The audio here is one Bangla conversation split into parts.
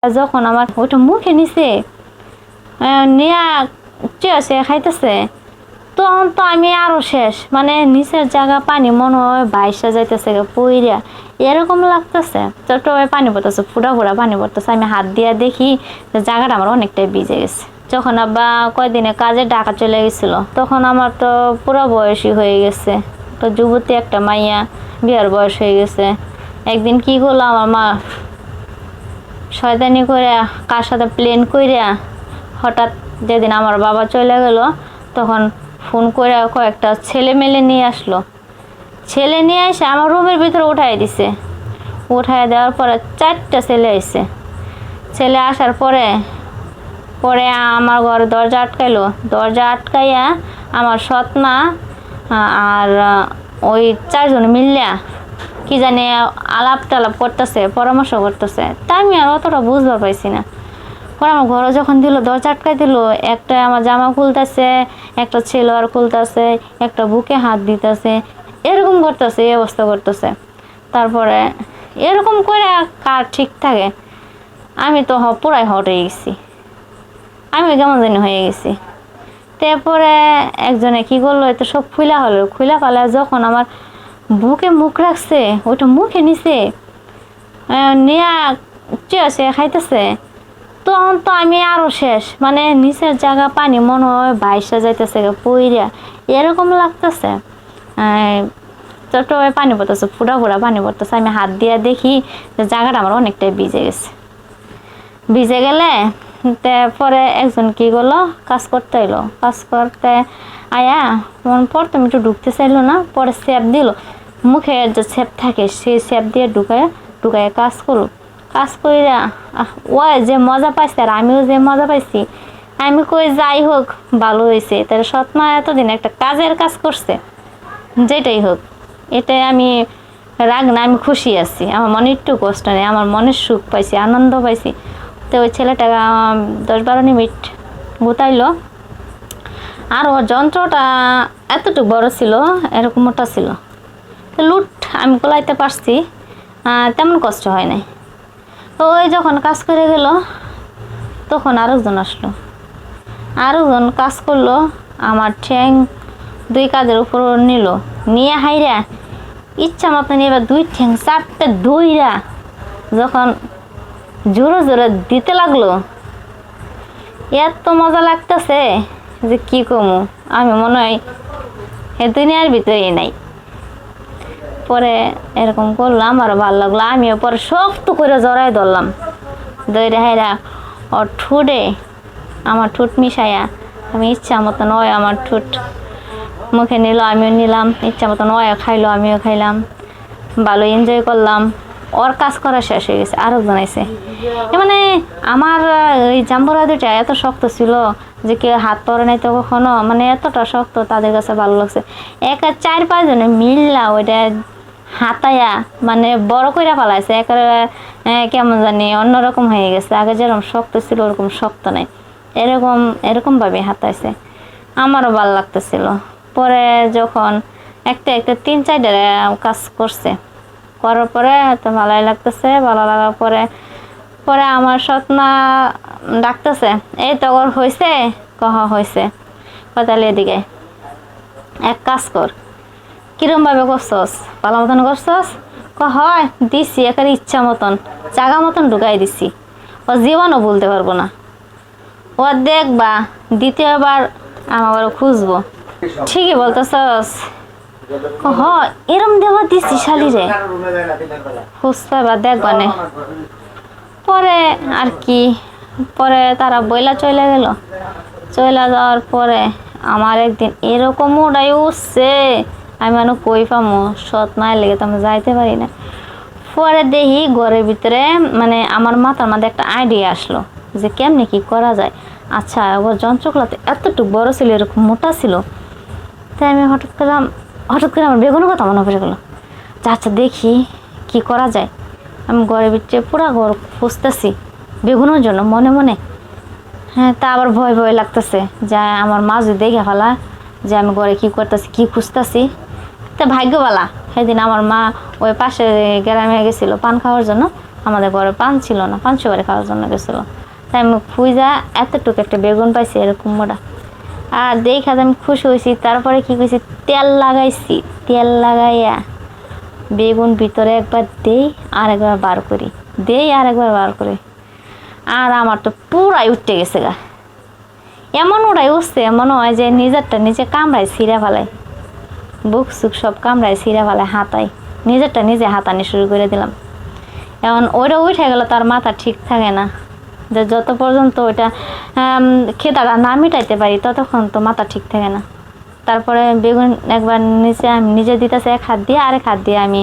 যখন আমার ওইটা মুখে নিছে নিয়া চেয়েছে খাইতেছে, তখন তো আমি আরো শেষ, মানে নিচের জায়গা পানি মনে হয় বাইশা যাইতেছে পইরা এরকম লাগতেছে। চট্টভাবে পানি পড়তেছে, ফুটা ফুটা পানি পড়তেছে। আমি হাত দিয়ে দেখি যে জায়গাটা আমার অনেকটাই ভিজে গেছে। যখন আব্বা কয়দিনে কাজে ঢাকা চলে গেছিল, তখন আমার তো পুরো বয়সী হয়ে গেছে, তো যুবতী একটা মাইয়া, বিয়ার বয়স হয়ে গেছে। একদিন কি করলো, আমার মা শয়তানি করে কার সাথে প্লেন কইরা হঠাৎ যেদিন আমার বাবা চলে গেল, তখন ফোন করে কয়েকটা ছেলে মেলে নিয়ে আসলো। ছেলে নিয়ে এসে আমার রুমের ভিতরে উঠাই দিছে। উঠাই দেওয়ার পরে 4টা ছেলে এসে, ছেলে আসার পরে পরে আমার ঘরে দরজা আটকাইলো। দরজা আটকাইয়া আমার সৎ মা আর ওই 4 জন মিললা কি জানি আলাপ টালাপ করতেছে, পরামর্শ করতেছে। তাই আমি আর অতটা বুঝতে পাইছি না। পরে আমার ঘরে যখন দিল, দরজা আটকাই দিল, একটা আমার জামা খুলতেছে, একটা ছেলে আর খুলতেছে, একটা বুকে হাত দিতেছে, এরকম করতেছে, এই অবস্থা করতেছে। তারপরে এরকম করে কার ঠিক থাকে, আমি তো পুরাই হটে গেছি, আমি কেমন জানি হয়ে গেছি। তারপরে একজনে কি করলো, এতো সব খুলা হলো। খুলা ফেলা যখন আমার বুকে মুখ রাখছে, ওইটা মুখে নিছে নিয়া চেয়েছে খাইতেছে, তখন তো আমি আরো শেষ, মানে নিচের জায়গা পানি মনে হয় বাইশা যাইতেছে পইরা এরকম লাগতেছে। চট্টভাবে পানি পড়তেছে, ফুটা ফুটা পানি পড়তেছে। আমি হাত দিয়ে দেখি যে জায়গাটা আমার অনেকটাই ভিজে গেছে। ভিজে গেলে তারপরে একজন কি করলো, কাজ করতে এলো। কাজ করতে আয়া প্রথমে একটু ঢুকতে চাইলো না, পরে স্যাপ দিল, মুখে যে স্যাপ থাকে সেই স্যাপ দিয়ে ঢুকায় কাজ করলো। কাজ কইরা ও যে মজা পাইছে আর আমিও যে মজা পাইছি, আমি কই যাই হোক ভালো হয়েছে। তার সৎমা এতদিন একটা কাজের কাজ করছে, যেটাই হোক এটাই আমি রাগ না, আমি খুশি আছি। আমার মনে একটু কষ্ট নেই, আমার মনের সুখ পাইছি, আনন্দ পাইছি। তো ওই ছেলেটা 10-12 মিনিট গুতাইলো। আর ওর যন্ত্রটা এতটুকু বড় ছিল, এরকম মোটা ছিল। তো লুট আমি কোলাইতে পারছি, তেমন কষ্ট হয় নাই। তো ওই যখন কাজ করে গেল, তখন আরেকজন আসলো, আরেকজন কাজ করলো। আমার ঠ্যাং 2 কাঁধের উপর নিল, নিয়ে হাইরা ইচ্ছা মতন এবার 2 ঠ্যাং চাপটা ধইরা যখন জোরে জোরে দিতে লাগলো, এত মজা লাগতেছে যে কি কমু, আমি মনে হয় এ দুনিয়ার ভিতরেই নাই। পরে এরকম করলাম, আরো ভালো লাগলো। আমিও পরে শক্ত করে জড়াই ধরলাম, দইরে হাইরা ওর ঠোঁটে আমার ঠোঁট মিশাইয়া আমি ইচ্ছা মতন ওই আমার ঠোঁট মুখে নিল, আমিও নিলাম। ইচ্ছা মতন ওয়ও খাইলো, আমিও খাইলাম, ভালো এনজয় করলাম। ওর কাজ করা শেষ হয়ে গেছে, আরেকজন আইছে। মানে আমার এই জাম্বুরা দুটা এত শক্ত ছিল যে কেউ হাত পরে নাই তো কখনো, মানে এতটা শক্ত, তাদের কাছে ভালো লাগছে। 4-5 জনে মিললা ওইটা হাতায়া মানে বড় কইরা ফেলাইছে, কেমন জানি অন্যরকম হয়ে গেছে। আগে যেরকম শক্ত ছিল ওরকম শক্ত নাই, এরকম ভাবে হাতাইছে, আমারও ভালো লাগতেছিল। পরে যখন একটা 3-4 কাজ করছে, করার পরে তো ভালোই লাগতেছে। ভালো লাগার পরে পরে আমার সৎমা ডাকতেছে, এই তো ওর হয়েছে, কহা হয়েছে, তাহলে এদিকে এক কাজ কর, কিরম ভাবে করছস, ভালো মতন করছস? হয় দিছি, একেবারে ইচ্ছা মতন জাগা মতন ঢুকাই দিছি, ও জীবনও বলতে পারবো না। ও দেখবা দ্বিতীয়বার আমার খুঁজবো। ঠিকই বলতেছস, এরম দেওয়া দিছি শালি রে, খুঁজতে বা দেখবা নে। পরে আর কি, পরে তারা বইলা চলে গেল। চলে যাওয়ার পরে আমার একদিন এরকম উড়াই উঠছে, আমি মানে কই পামো, সৎ মায়ের লেগে তো আমি যাইতে পারি না। পরে দেখি ঘরের ভিতরে মানে আমার মাথার মধ্যে একটা আইডিয়া আসলো যে কেমনে কি করা যায়। আচ্ছা ওর যন্ত্রগুলো তো এতটুকু বড় ছিল, এরকম মোটা ছিল। তাই আমি হঠাৎ করে আমার বেগুনের কথা মনে পড়ে গেলো। আচ্ছা দেখি কি করা যায়। আমি ঘরের ভিতরে পুরা ঘর খুঁজতেছি বেগুনের জন্য মনে মনে। হ্যাঁ, তা আবার ভয় ভয় লাগতেছে যে আমার মা যদি দেখে ফেলা যে আমি ঘরে কি করতেছি, কি খুঁজতেছি। তা ভাগ্যবালা সেদিন আমার মা ওই পাশে গ্রামে গেছিল পান খাওয়ার জন্য, আমাদের ঘরে পান ছিল না, পান সুপারি খাওয়ার জন্য গেছিলো। তাই আমি খুঁজা এতটুকু একটা বেগুন পাইছি এরকম মোটা, আর দেখা আমি খুশি হয়েছি। তারপরে কি করছি, তেল লাগাইছি, তেল লাগাইয়া বেগুন ভিতরে একবার দেই আর একবার বার করি, দেই আর একবার বার করি, আর আমার তো পুরাই উঠতে গেছে গা। এমন ওরাই উঠছে, মনে হয় যে নিজেরটা নিজে কামড়ায় ছিঁড়া ফেলায়, বুক সুক সব কামড়ায় ছিঁড়া ফেলায়, হাতায় নিজেরটা নিজে হাতানি শুরু করে দিলাম। এখন ওইটা উঠে গেল, তার মাথা ঠিক থাকে না, যে যত পর্যন্ত ওইটা খেতাটা না মিটাইতে পারি ততক্ষণ তো মাথা ঠিক থাকে না। তারপরে বেগুন একবার নিচে আমি নিজে দিতেছি এক হাত দিয়ে, আরেক হাত দিয়ে আমি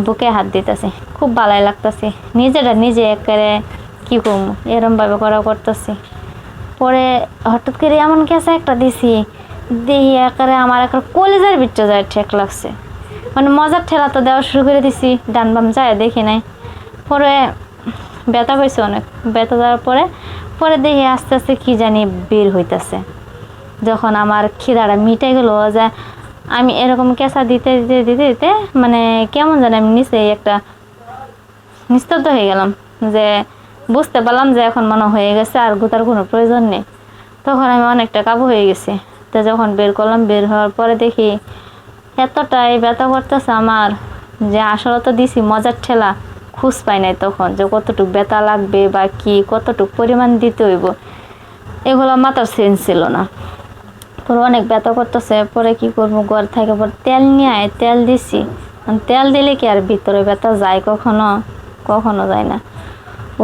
বুকে হাত দিতেছি, খুব ভালোই লাগতেছে নিজেটা নিজে একেবারে কী করবো এরমভাবে করতেছি। পরে হঠাৎ করে এমন কেসে একটা দিছি, দেখি একেবারে আমার একটা কলেজের ভিতরে যায় ঠেক লাগছে, মানে মজার ঠেলা তো দেওয়া শুরু করে দিছি, ডান বাম যায় দেখি নাই। পরে ব্যথা হয়েছে অনেক, ব্যথা দেওয়ার পরে পরে দেখি আস্তে আস্তে কী জানি বের হইতেছে। যখন আমার খিদাটা মিটে গেল, যে আমি এরকম কেঁচা দিতে দিতে দিতে দিতে মানে কেমন জানি আমি নিচে একটা নিস্তব্ধ হয়ে গেলাম, যে বুঝতে পারলাম যে এখন মনে হয়ে গেছে আর গুতার কোনো প্রয়োজন নেই। তখন আমি অনেকটা কাবু হয়ে গেছি। তো যখন বের করলাম, বের হওয়ার পরে দেখি এতটাই ব্যথা করতেছে আমার, যে আসলে তো দিছি মজার ঠেলা, খুঁজ পাই নাই তখন যে কতটুকু ব্যথা লাগবে বা কি কতটুকু পরিমাণ দিতে হইব, এগুলো মাথার সেন্স ছিল না। পরে অনেক ব্যথা করতেছে, পরে কি করবো, ঘর থেকে পরে তেল নিয়ে আয়, তেল দিছি। তেল দিলে কি আর ভিতরে ব্যথা যায়? কখনো কখনো যায় না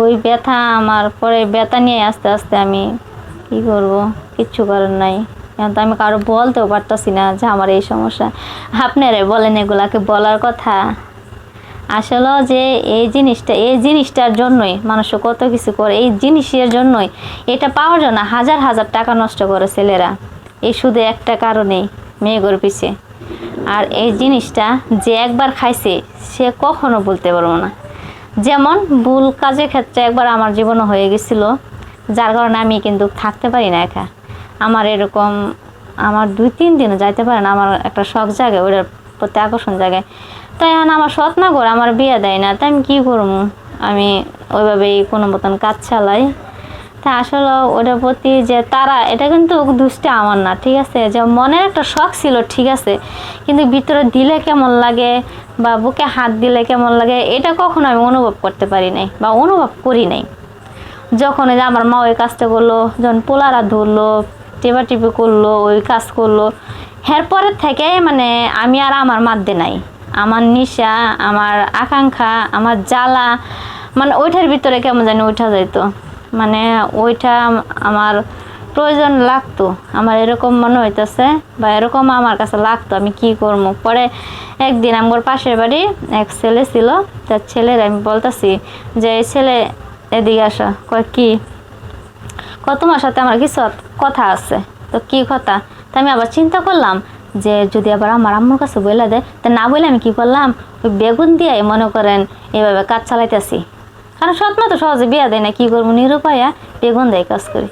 ওই ব্যথা আমার। পরে ব্যথা নিয়ে আস্তে আস্তে আমি কি করব, কিচ্ছু করার নাই। এখন তো আমি কারো বলতেও পারতেছি না যে আমার এই সমস্যা। আপনারাই বলেন এগুলাকে বলার কথা। আসলে যে এই জিনিসটার জন্যই মানুষ কত কিছু করে, এই জিনিসের জন্যই, এটা পাওয়ার জন্য হাজার হাজার টাকা নষ্ট করে ছেলেরা, এই শুধু একটা কারণেই, মেয়েগুলোর পিছে। আর এই জিনিসটা যে একবার খাইছে সে কখনো বলতে পারবো না। যেমন ভুল কাজের ক্ষেত্রে একবার আমার জীবনে হয়ে গেছিল, যার কারণে আমি কিন্তু থাকতে পারি না একা। আমার এরকম আমার 2-3 দিনও যাইতে পারে না, আমার একটা শখ জায়গায়, ওইটার প্রতি আকর্ষণ জায়গায়। তাই এখন আমার সৎ না করে আমার বিয়ে দেয় না, তাই আমি কী করবো, আমি ওইভাবেই কোনো মতন কাজ চালাই। তা আসলে ওটার প্রতি যে তারা, এটা কিন্তু দুষ্টা আমার না, ঠিক আছে, যে মনের একটা শখ ছিল, ঠিক আছে, কিন্তু ভিতরে দিলে কেমন লাগে বা বুকে হাত দিলে কেমন লাগে এটা কখনো আমি অনুভব করতে পারি নাই বা অনুভব করি নাই। যখন যে আমার মা ওই কাজটা করলো, যখন পোলারা ধরলো, টিপি করলো, ওই কাজ করলো, এরপরের থেকে মানে আমি আর আমার মাধ্যে নাই, আমার নেশা, আমার আকাঙ্ক্ষা, আমার জ্বালা, মানে ওইটার ভিতরে কেমন জানি ওইটা যাইতো, মানে ওইটা আমার প্রয়োজন লাগতো, আমার এরকম মনে হইতেছে বা এরকম আমার কাছে লাগতো, আমি কি করবো। পরে একদিন আমার পাশের বাড়ি এক ছেলে ছিল, তার ছেলের আমি বলতেছি যে এই ছেলে এদিকে আসা, কয় কি, তোমার সাথে আমার কিছু কথা আছে। তো কি কথা? তা আমি আবার চিন্তা করলাম যে যদি আবার আমার আম্মুর কাছে বলে দেয়, তা না বলে আমি কি করলাম, ওই বেগুন দিয়ে মনে করেন এভাবে কাজ চালাইতেছি, কারণ সৎ মা তো সহজে বিয়া দেয় না, কি করবো, নিরুপায়া বেগুন দেয় কাজ করি।